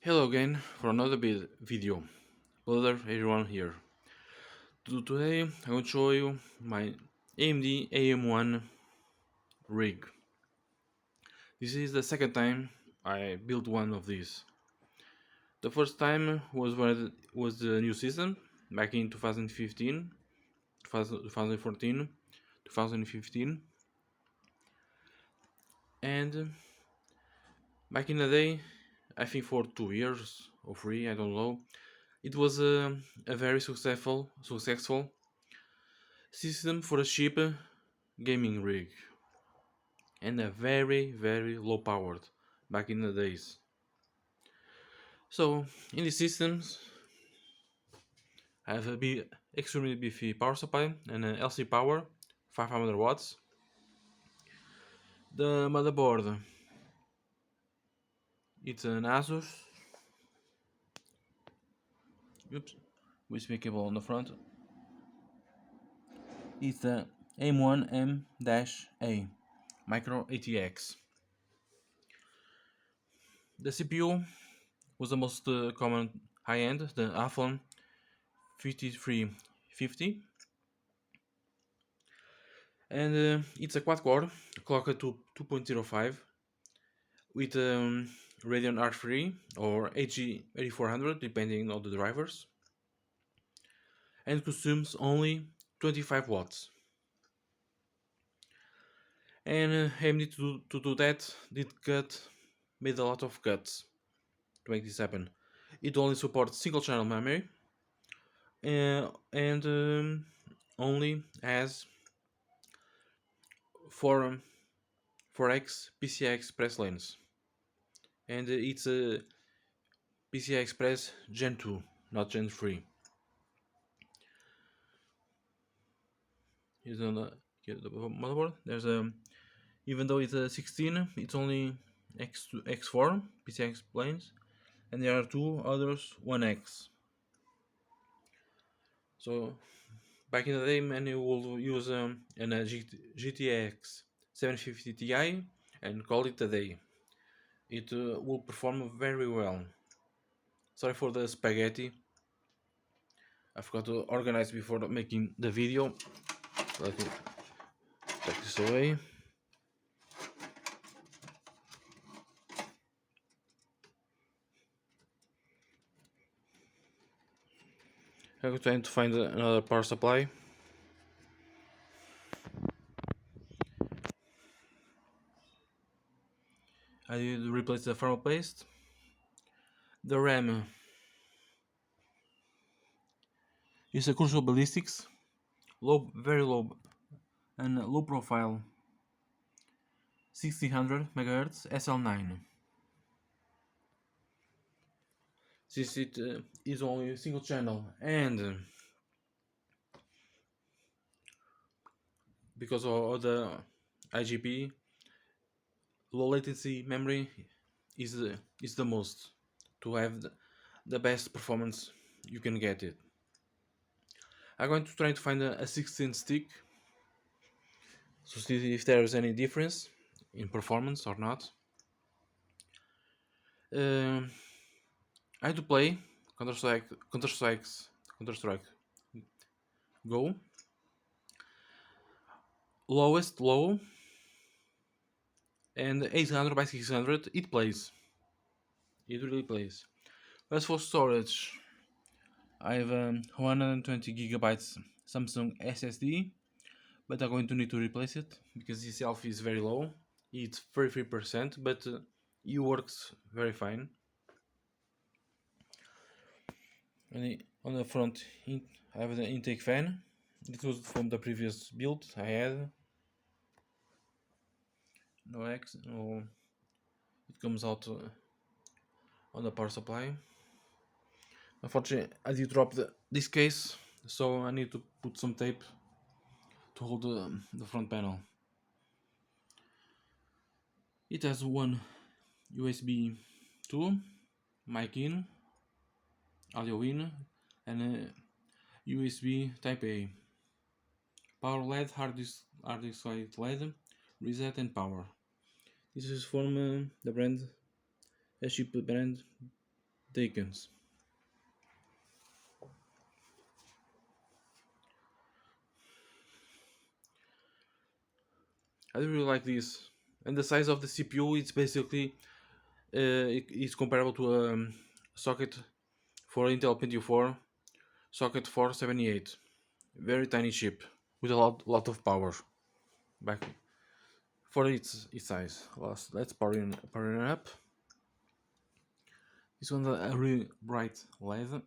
Hello again for another video. Brother everyone here. Today I'm going to show you my AMD AM1 rig. This is the second time I built one of these. The first time was when it was the new system back in 2015, 2014, 2015, and back in the day, I think for 2 years or 3, I don't know. It was a very successful system for a cheap gaming rig and a very low powered back in the days. So in these systems I have a extremely beefy power supply and an LC power 500 watts. The motherboard, it's an asus, oops, USB cable on the front. It's the AM1 M-A micro ATX. The CPU was the most common high-end, the athlon 5350, and it's a quad core clock to 2.05 with Radeon R3 or HG8400 depending on the drivers, and consumes only 25 watts. And AMD to do that made a lot of cuts to make this happen. It only supports single channel memory and only has 4 4x PCI Express lanes, and it's a PCI Express Gen 2, not Gen 3. Here's on the motherboard. There's a, even though it's a 16, it's only X4 PCI lanes, and there are two others 1X. So back in the day, many will use GTX 750 Ti and call it a day. It will perform very well. Sorry for the spaghetti. I forgot to organize before making the video. Let me take this away. I'm trying to find another power supply. I did replace the thermal paste. The RAM is a Crucial Ballistics, very low and low profile 1600 MHz SL9. Since it is only a single channel and because of the IGP, low latency memory is the most to have the best performance you can get it. I'm going to try to find a 16 stick to see if there is any difference in performance or not. I had to play Counter Strike Go, lowest low, and 800 by 600. It plays. It really plays. As for storage, I have 120 gigabytes Samsung SSD, but I'm going to need to replace it because itself is very low. It's 33%, but it works very fine. And on the front, I have the intake fan. It was from the previous build I had. No, it comes out on the power supply. Unfortunately, I did drop this case, so I need to put some tape to hold the front panel. It has one USB 2, mic in, audio in, and a USB Type A. Power LED, hard disk LED, reset and power. This is from the brand, a cheap brand, Takens. I really like this. And the size of the CPU, it's basically it's comparable to a socket for Intel 24 socket 478. Very tiny chip with a lot of power. Back for its size. Let's power it up. This one's a really bright LED.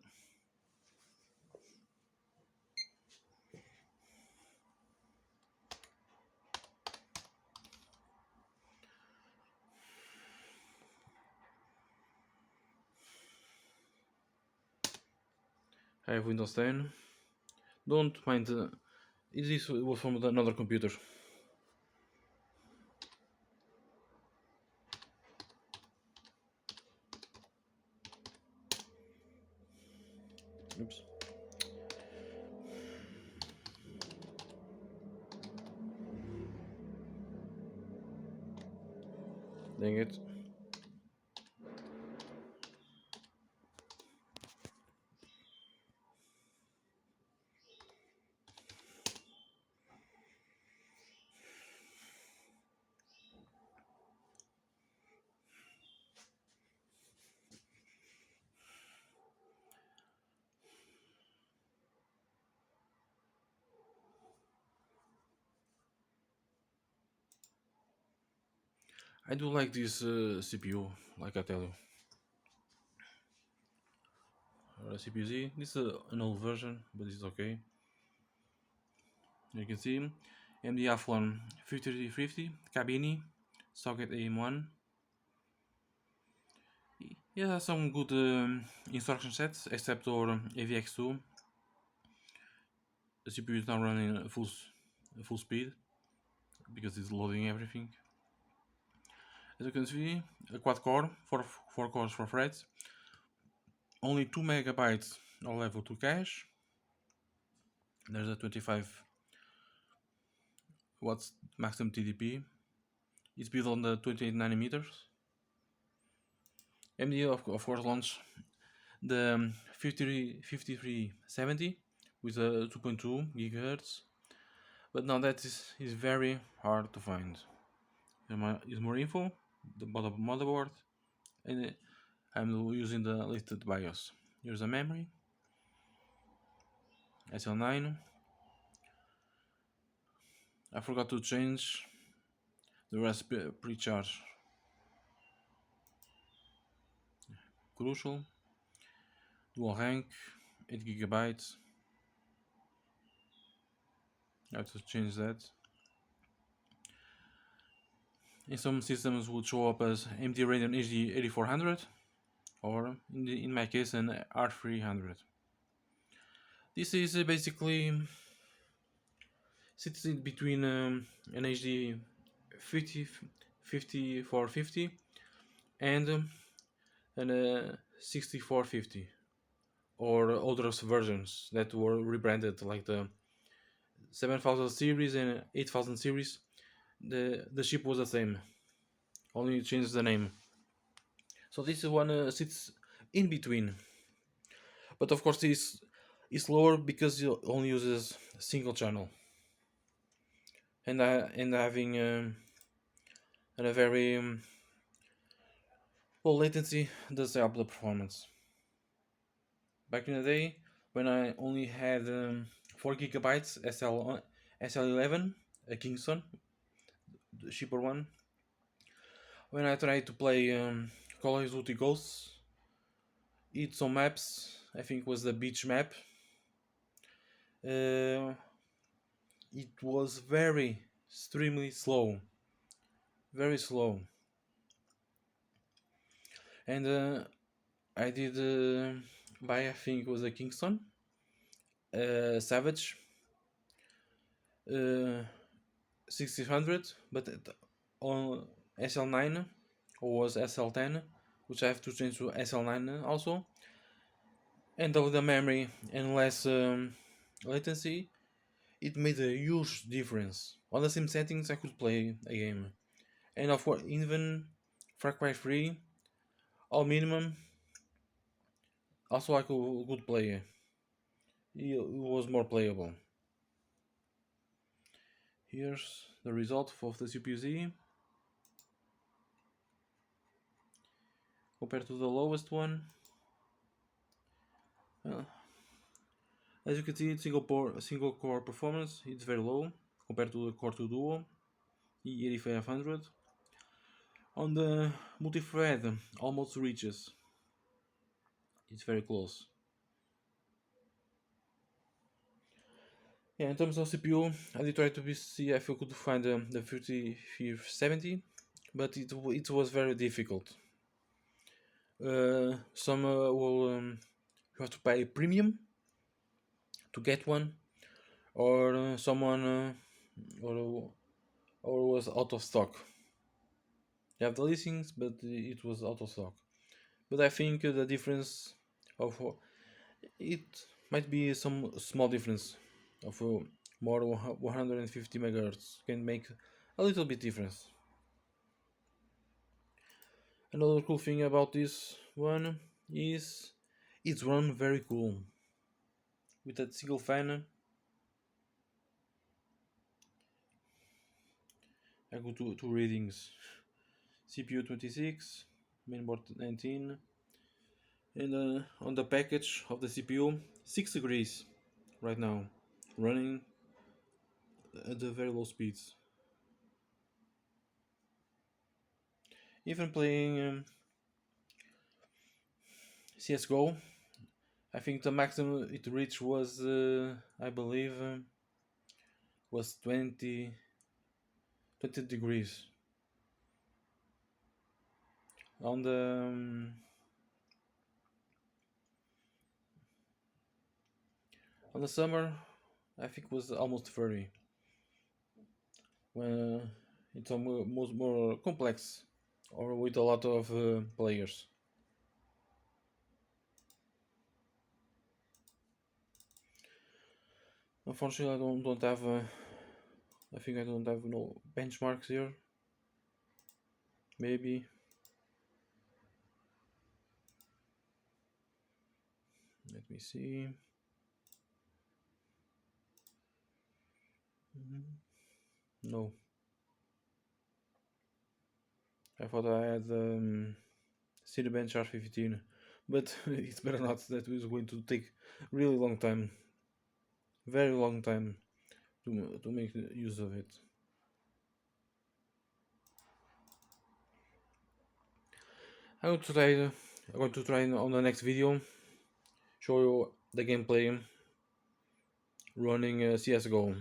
I have Windows 10. Don't mind. This was from another computer. Oops. Dang it. I do like this CPU, like I tell you. CPU-Z. This is an old version, but it's okay. You can see AMD athlon 5350 Cabini socket AM1. Yeah, some good instruction sets, except for AVX2. The CPU is now running full speed because it's loading everything. As you can see, a quad core, four cores, 4 threads, only 2 megabytes of level 2 cache. There's a 25 watts maximum TDP. It's built on the 28 nanometers. AMD of course launched the 5370 with a 2.2 gigahertz, but now that is very hard to find. There's more info, the motherboard, and I'm using the listed BIOS. Here's a memory, SL9. I forgot to change the raspberry precharge. Crucial. Dual rank, 8 gigabytes. I have to change that. In some systems would show up as AMD Radeon HD 8400 or in my case an R300. This is basically sits in between an HD 5450 and an 6450 or older versions that were rebranded like the 7000 series and 8000 series. The chip was the same, only changed the name. So this one sits in between, but of course is lower because it only uses single channel and having a very low latency does help the performance. Back in the day when I only had 4 gigabytes SL11, a Kingston, the cheaper one. When I tried to play Call of Duty Ghosts, eat some maps. I think it was the beach map. Uh, it was very extremely slow, very slow, and I did buy, I think it was a Kingston Savage 1600, but on SL9 or was SL10, which I have to change to SL9 also. And with the memory and less latency, it made a huge difference. On the same settings, I could play a game, and of course, even Far Cry 3, all minimum, Also, I could play. It was more playable. Here's the result of the CPU-Z compared to the lowest one. Uh, as you can see, single core performance it's very low compared to the Core 2 Duo E8500. On the multi-thread, almost reaches. It's very close. Yeah, in terms of CPU, I did try to see if I could find the 5370, but it was very difficult. Some will you have to pay premium to get one, or someone or was out of stock. You have the listings, but it was out of stock. But I think the difference of it might be some small difference of more 150 megahertz can make a little bit difference. Another cool thing about this one is it's run very cool with that single fan. I go to readings. CPU 26, mainboard 19, and on the package of the CPU 6 degrees right now, running at the very low speeds. Even playing CS:GO, I think the maximum it reached was I believe was 20 degrees on the summer. I think was almost 30 when it's almost more complex or with a lot of players. Unfortunately, I don't have. I think I don't have no benchmarks here. Maybe let me see. No, I thought I had Cinebench R15, but it's better not. That is going to take really long time, very long time to make use of it. I'm going to try on the next video show you the gameplay running CS:GO.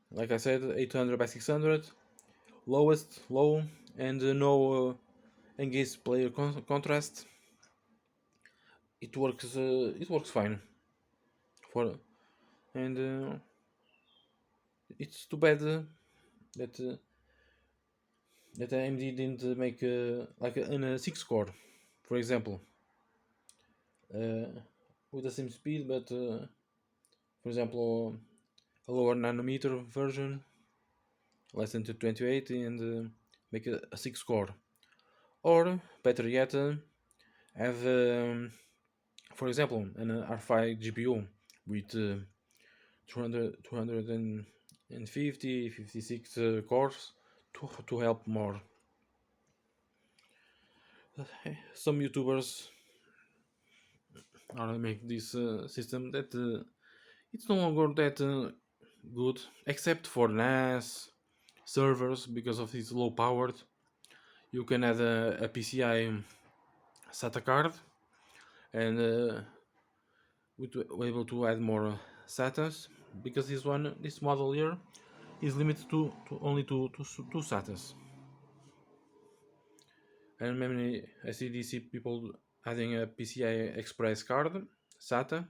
Like I said, 800 by 600, lowest low, and no engaged player contrast. It works fine for, and it's too bad that that AMD didn't make like a 6 core, for example, uh, with the same speed, but for example, a lower nanometer version, less than 228, and make a 6 core, or better yet, have for example an R5 GPU with 250 56 cores to help more. Some YouTubers are make this system that it's no longer that good, except for NAS servers because of its low powered. You can add a PCI SATA card and we're able to add more SATAs because this model here is limited to only two SATAs. And many SDDC people adding a PCI Express card SATA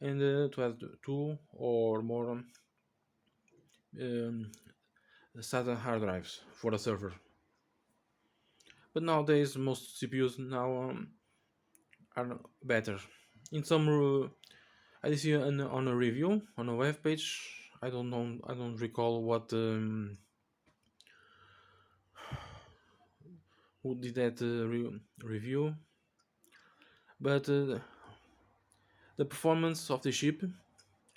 and to add two or more SATA hard drives for a server. But nowadays most CPUs now are better. In some I see on a review on a web page. I don't know. I don't recall what who did that review. but the performance of the chip,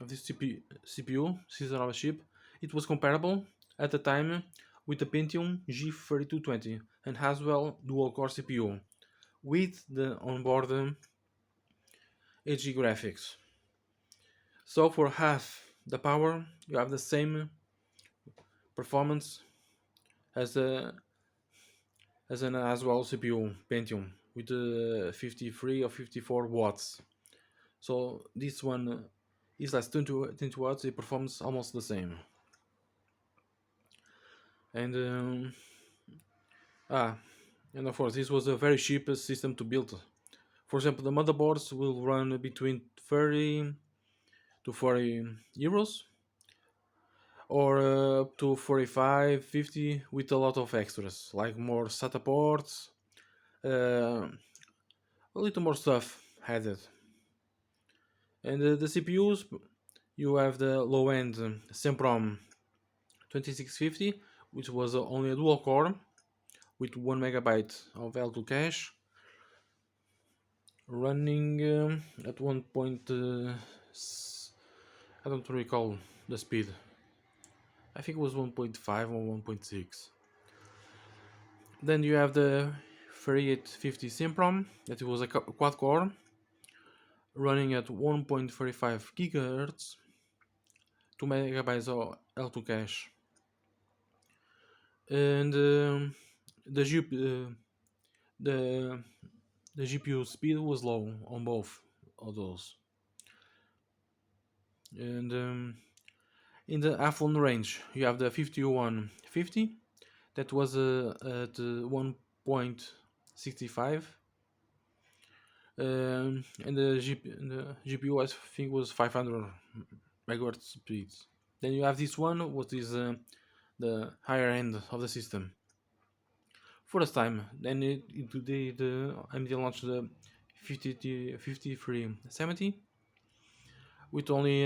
of this CPU system of a chip, it was comparable at the time with the Pentium G3220 and has well dual core CPU with the onboard HD graphics. So for half the power, you have the same performance as a as an as well CPU Pentium with 53 or 54 watts. So this one is less 20 watts. It performs almost the same. And ah, and of course this was a very cheap system to build. For example, the motherboards will run between 30 to 40 euros, or up to 45, 50 with a lot of extras like more SATA ports, a little more stuff added. And the CPUs, you have the low end Semprom 2650, which was only a dual core with 1 megabyte of L2 cache, running at 1. I don't recall the speed. I think it was 1.5 or 1.6. Then you have the 3850 Semprom, that it was a quad core running at 1.35 gigahertz, 2 megabytes of L2 cache, and the the the GPU speed was low on both of those. And in the athlon range, you have the 5150 that was at 1.65, and the GPU I think was 500 megahertz speeds. Then you have this one, what is the higher end of the system. First time, then the AMD launched the 5370 with only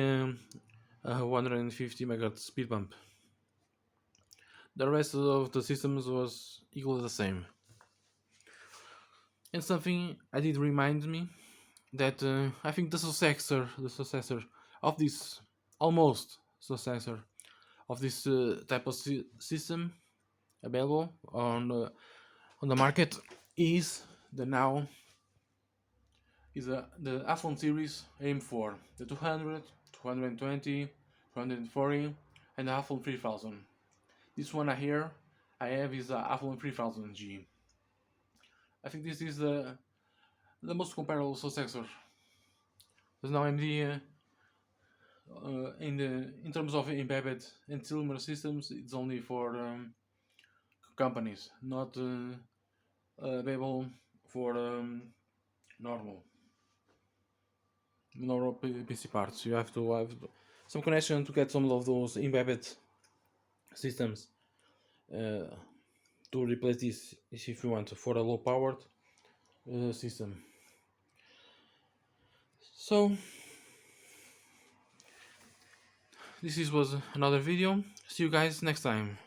150 megahertz speed bump. The rest of the systems was equally the same. And something I did remind me that I think the successor of this, almost successor of this type of system available on the market is the the athlon series AM4, the 200, 220, 240, and the athlon 3000. This one I have is the athlon 3000G. I think this is the most comparable successor. There's now AMD in terms of embedded and Silmer systems, it's only for companies, not available for normal PC parts. You have to have some connection to get some of those embedded systems to replace this if you want for a low powered system. So this was another video. See you guys next time.